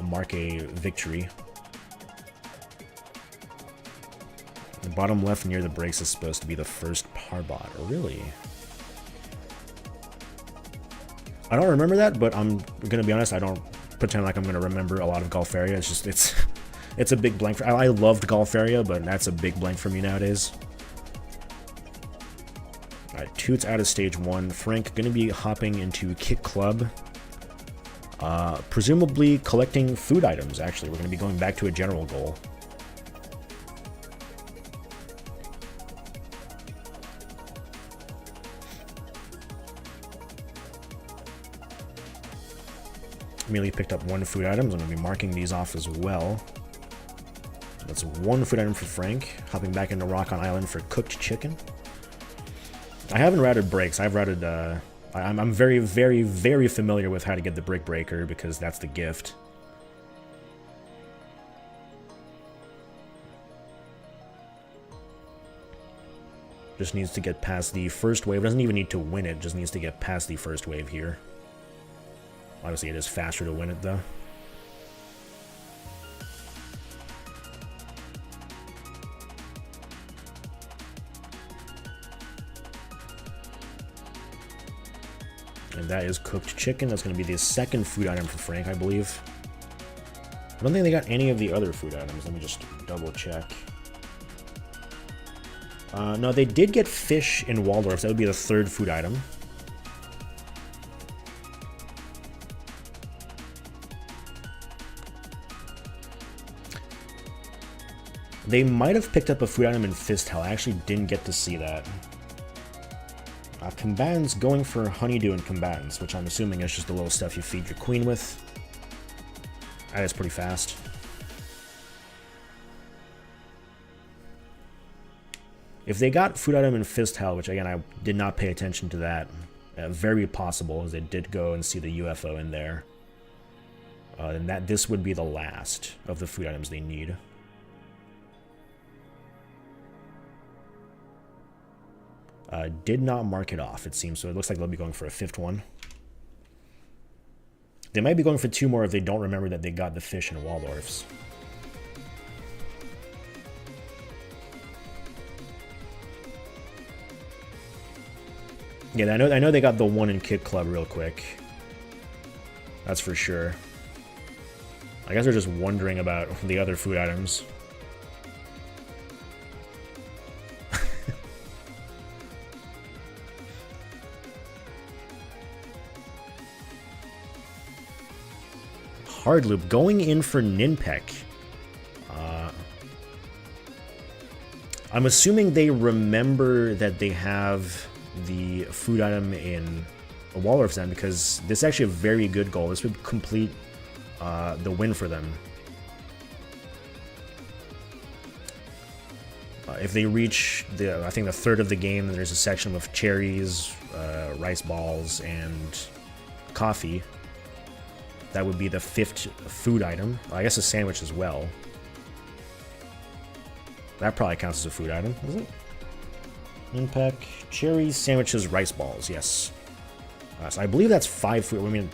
Speaker 1: mark a victory. The bottom left near the brakes is supposed to be the first parbot. Really? I don't remember that, but I'm gonna be honest, I don't pretend like I'm gonna remember a lot of Golf Area. It's just, it's a big blank. I loved Golf Area, but that's a big blank for me nowadays. Alright, Toots out of stage 1. Frank gonna be hopping into Kick Club. Presumably collecting food items, actually. We're gonna be going back to a general goal. Immediately picked up 1 food item. I'm going to be marking these off as well. That's 1 food item for Frank. Hopping back into Rock on Island for cooked chicken. I haven't routed brakes. I've routed... I'm very, very, very familiar with how to get the brick breaker because that's the gift. Just needs to get past the first wave. Doesn't even need to win it. Just needs to get past the first wave here. Obviously, it is faster to win it, though. And that is cooked chicken. That's going to be the second food item for Frank, I believe. I don't think they got any of the other food items. Let me just double check. No, they did get fish in Waldorf. That would be the 3rd food item. They might have picked up a food item in Fist Hell. I actually didn't get to see that. Combatants going for honeydew and combatants, which I'm assuming is just the little stuff you feed your queen with. That is pretty fast. If they got food item in Fist Hell, which again I did not pay attention to that, very possible as they did go and see the UFO in there. and that this would be the last of the food items they need. Did not mark it off, it seems, so it looks like they'll be going for a 5th one. They might be going for 2 more if they don't remember that they got the fish and Waldorfs. Yeah, I know they got the 1 in Kit Club real quick. That's for sure. I guess they're just wondering about the other food items. Hard Loop going in for Ninpek. I'm assuming they remember that they have the food item in a Waldorf's End, because this is actually a very good goal. This would complete the win for them. If they reach I think the 3rd of the game, there's a section with cherries, rice balls, and coffee. That would be the 5th food item. I guess a sandwich as well. That probably counts as a food item, is it? Impact, cherries, sandwiches, rice balls, yes. So I believe that's 5 food. I mean,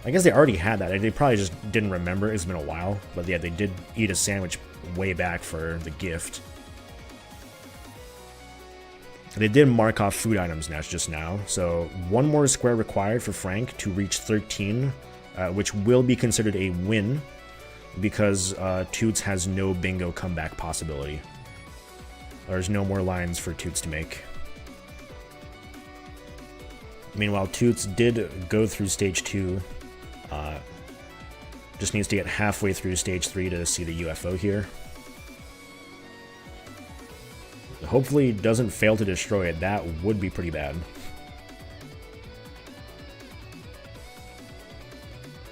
Speaker 1: I guess they already had that. They probably just didn't remember. It's been a while. But yeah, they did eat a sandwich way back for the gift. They did mark off food items just now. So 1 more square required for Frank to reach 13, which will be considered a win because Toots has no bingo comeback possibility. There's no more lines for Toots to make. Meanwhile, Toots did go through stage 2. Just needs to get halfway through stage 3 to see the UFO here. Hopefully doesn't fail to destroy it. That would be pretty bad.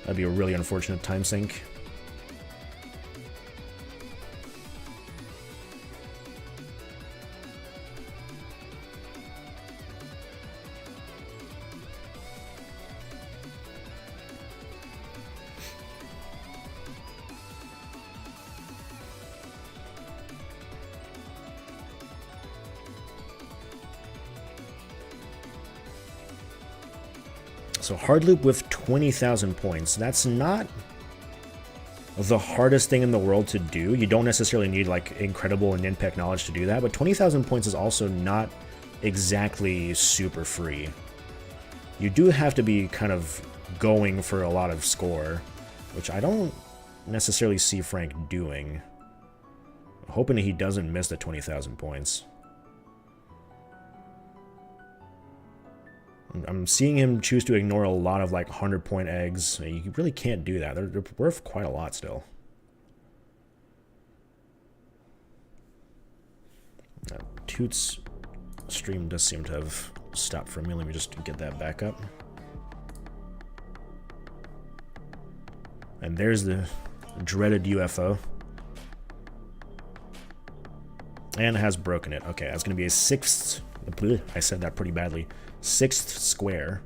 Speaker 1: That'd be a really unfortunate time sink. So hard loop with 20,000 points. That's not the hardest thing in the world to do. You don't necessarily need like incredible Ninpek knowledge to do that, but 20,000 points is also not exactly super free. You do have to be kind of going for a lot of score, which I don't necessarily see Frank doing. I'm hoping he doesn't miss the 20,000 points. I'm seeing him choose to ignore a lot of like 100-point eggs. You really can't do that. They're worth quite a lot still. Toots stream does seem to have stopped for me. Let me just get that back up. And there's the dreaded UFO. And has broken it. Okay, that's going to be a 6th. I said that pretty badly. 6th square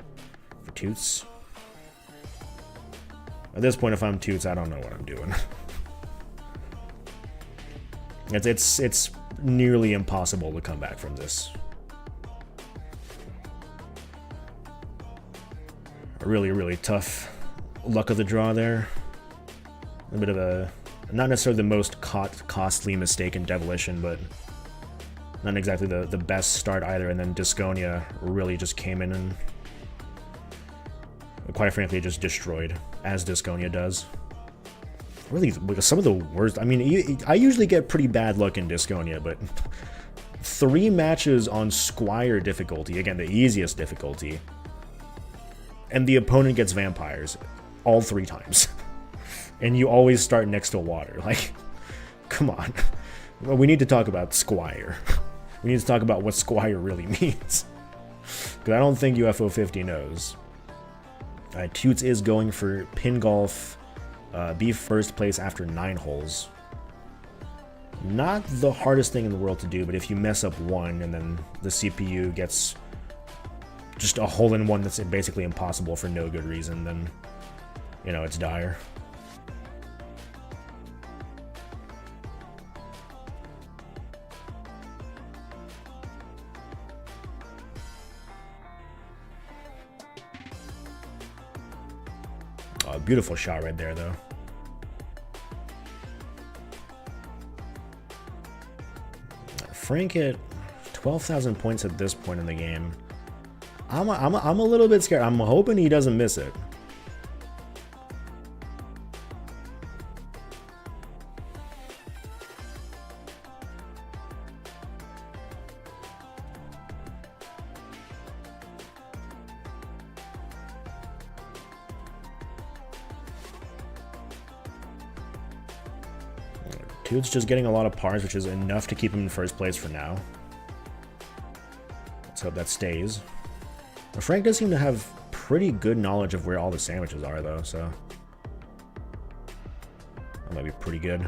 Speaker 1: for Toots. At this point, if I'm Toots, I don't know what I'm doing. It's nearly impossible to come back from this. A really tough luck of the draw there. A bit of a, not necessarily the most costly mistake in Devilition, but not exactly the best start either, and then Disconia really just came in and, quite frankly, just destroyed, as Disconia does. Really, some of the worst. I mean, I usually get pretty bad luck in Disconia, but 3 matches on Squire difficulty, again, the easiest difficulty, and the opponent gets vampires all 3 times. And you always start next to water. Like, come on. Well, we need to talk about Squire. We need to talk about what Squire really means. Because I don't think UFO 50 knows. Toots is going for pin golf, be 1st place after 9 holes. Not the hardest thing in the world to do, but if you mess up 1 and then the CPU gets just a hole-in-one that's basically impossible for no good reason, then, you know, it's dire. Oh, beautiful shot right there, though. Frank at 12,000 points at this point in the game. I'm a little bit scared. I'm hoping he doesn't miss it. Tutes just getting a lot of pars, which is enough to keep him in first place for now. Let's hope that stays. But Frank does seem to have pretty good knowledge of where all the sandwiches are, though, so that might be pretty good.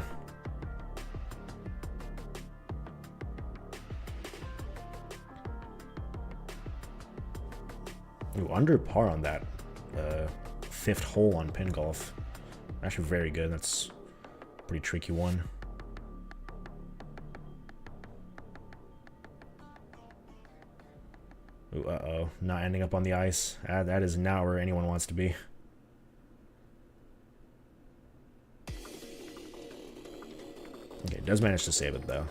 Speaker 1: Ooh, under par on that fifth hole on pin golf. Actually very good. That's a pretty tricky one. Ooh, uh-oh. Not ending up on the ice. That is not where anyone wants to be. Okay, does manage to save it, though.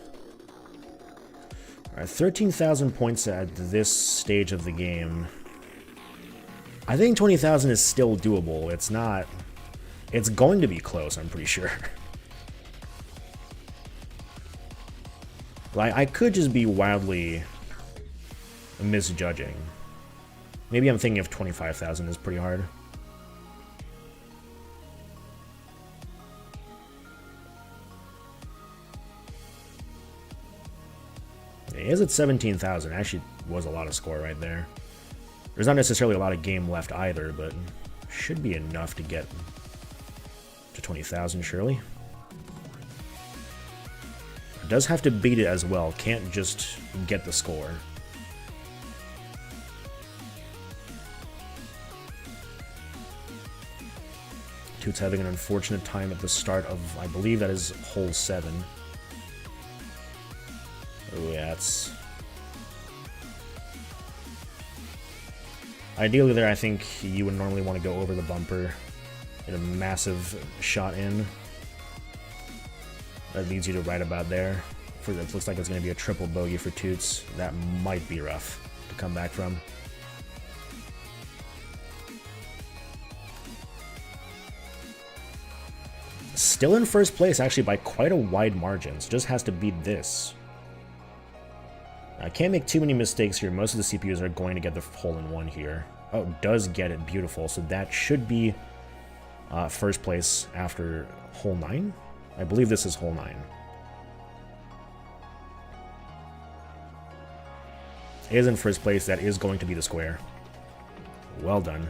Speaker 1: Alright, 13,000 points at this stage of the game. I think 20,000 is still doable. It's not... It's going to be close, I'm pretty sure. Like, I could just be wildly misjudging. Maybe I'm thinking of 25,000 is pretty hard. It is at 17,000. Actually was a lot of score right there. There's not necessarily a lot of game left either, but should be enough to get to 20,000 surely. It does have to beat it as well. Can't just get the score. Toots having an unfortunate time at the start of, I believe that is hole 7. Oh yeah, it's... Ideally there, I think you would normally want to go over the bumper, get a massive shot in. That leads you to right about there. It looks like it's going to be a triple bogey for Toots. That might be rough to come back from. Still in first place, actually, by quite a wide margin. So just has to beat this. I can't make too many mistakes here. Most of the CPUs are going to get the hole-in-one here. Oh, does get it. Beautiful. So that should be first place after hole 9. I believe this is hole 9. It is in first place. That is going to be the square. Well done.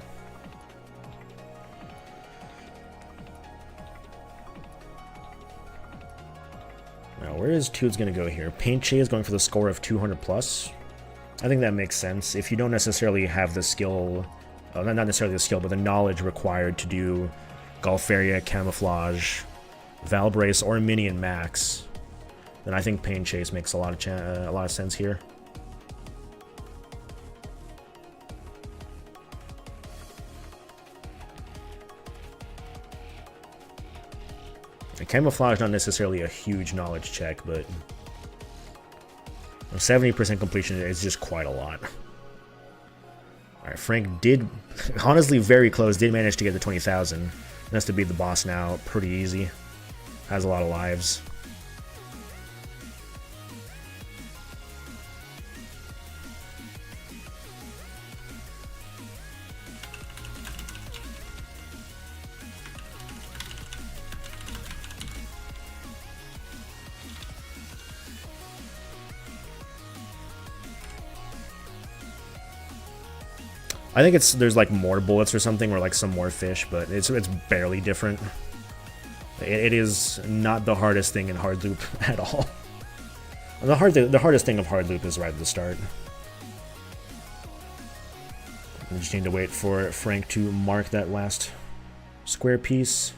Speaker 1: Now, where is Toots going to go here? Paint Che is going for the score of 200 plus. I think that makes sense. If you don't necessarily have the skill, not necessarily the skill, but the knowledge required to do Golf Area, Camouflage, Val Brace, or Minion Max, then I think Paint Chase makes a lot of sense here. Camouflage, not necessarily a huge knowledge check, but 70% completion is just quite a lot. Alright, Frank did, honestly very close, did manage to get to 20,000. Has to beat the boss now, pretty easy. Has a lot of lives. I think there's like more bullets or something, or like some more fish, but it's barely different. It is not the hardest thing in hard loop at all. The hardest thing of hard loop is right at the start. We just need to wait for Frank to mark that last square piece.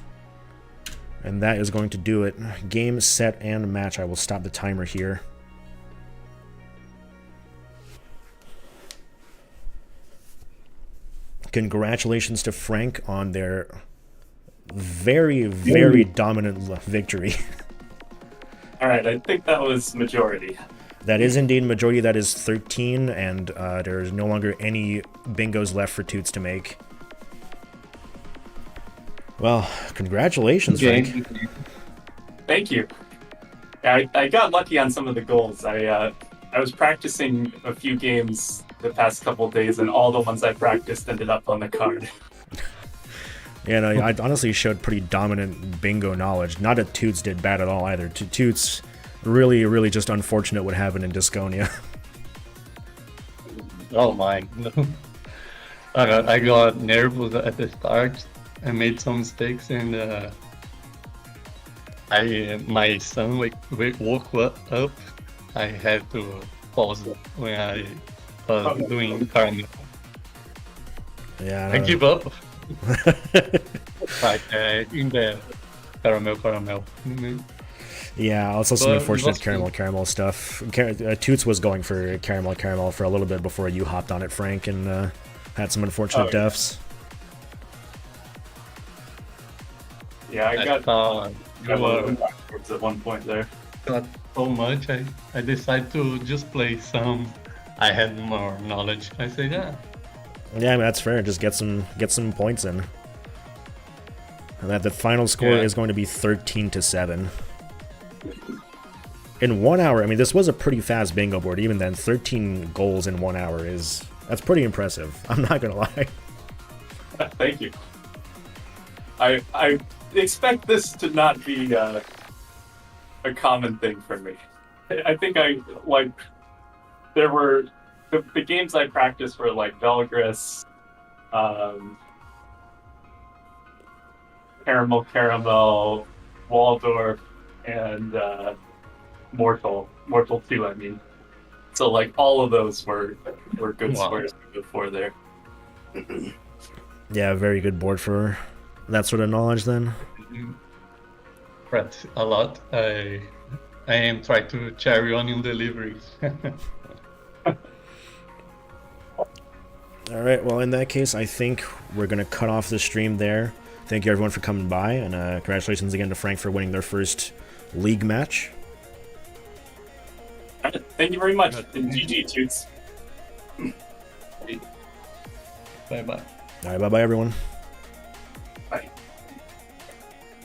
Speaker 1: And that is going to do it. Game, set, and match. I will stop the timer here. Congratulations to Frank on their very, very dominant victory.
Speaker 2: All right, I think that was majority.
Speaker 1: That is indeed majority. That is 13, and there's no longer any bingos left for Toots to make. Well, congratulations, Frank.
Speaker 2: Thank you. I got lucky on some of the goals. I was practicing a few games the past couple of days, and all the ones I practiced ended up on the card.
Speaker 1: Yeah, no, I honestly showed pretty dominant bingo knowledge. Not that Toots did bad at all either. Toots, really, really just unfortunate what happened in Disconia.
Speaker 3: Oh my. I got nervous at the start. I made some mistakes, and my son woke up. I had to pause when I was doing caramel.
Speaker 1: Yeah,
Speaker 3: I give up. Like in the caramel.
Speaker 1: Yeah, also some unfortunate caramel stuff. Toots was going for caramel for a little bit before you hopped on it, Frank, and had some unfortunate deaths.
Speaker 2: Yeah, I got backwards at one point there.
Speaker 3: Not so much. I decided to just play some. I had more knowledge. I said, yeah.
Speaker 1: Yeah, I mean, that's fair. Just get some points in. And that the final score is going to be 13-7. In 1 hour, I mean, this was a pretty fast bingo board. Even then, 13 goals in 1 hour that's pretty impressive. I'm not gonna lie.
Speaker 2: Thank you. I expect this to not be a common thing for me. I think there were the games I practiced were like Belgris, Caramel, Waldorf, and Mortal 2, I mean. So like all of those were good scores before there.
Speaker 1: Yeah, very good board for that sort of knowledge then.
Speaker 3: Practice a lot. I am trying to cherry onion deliveries.
Speaker 1: Alright, well in that case, I think we're going to cut off the stream there. Thank you everyone for coming by, and congratulations again to Frank for winning their first league match.
Speaker 2: Thank you very much, and GG Toots.
Speaker 3: Bye-bye.
Speaker 1: Alright, bye-bye everyone.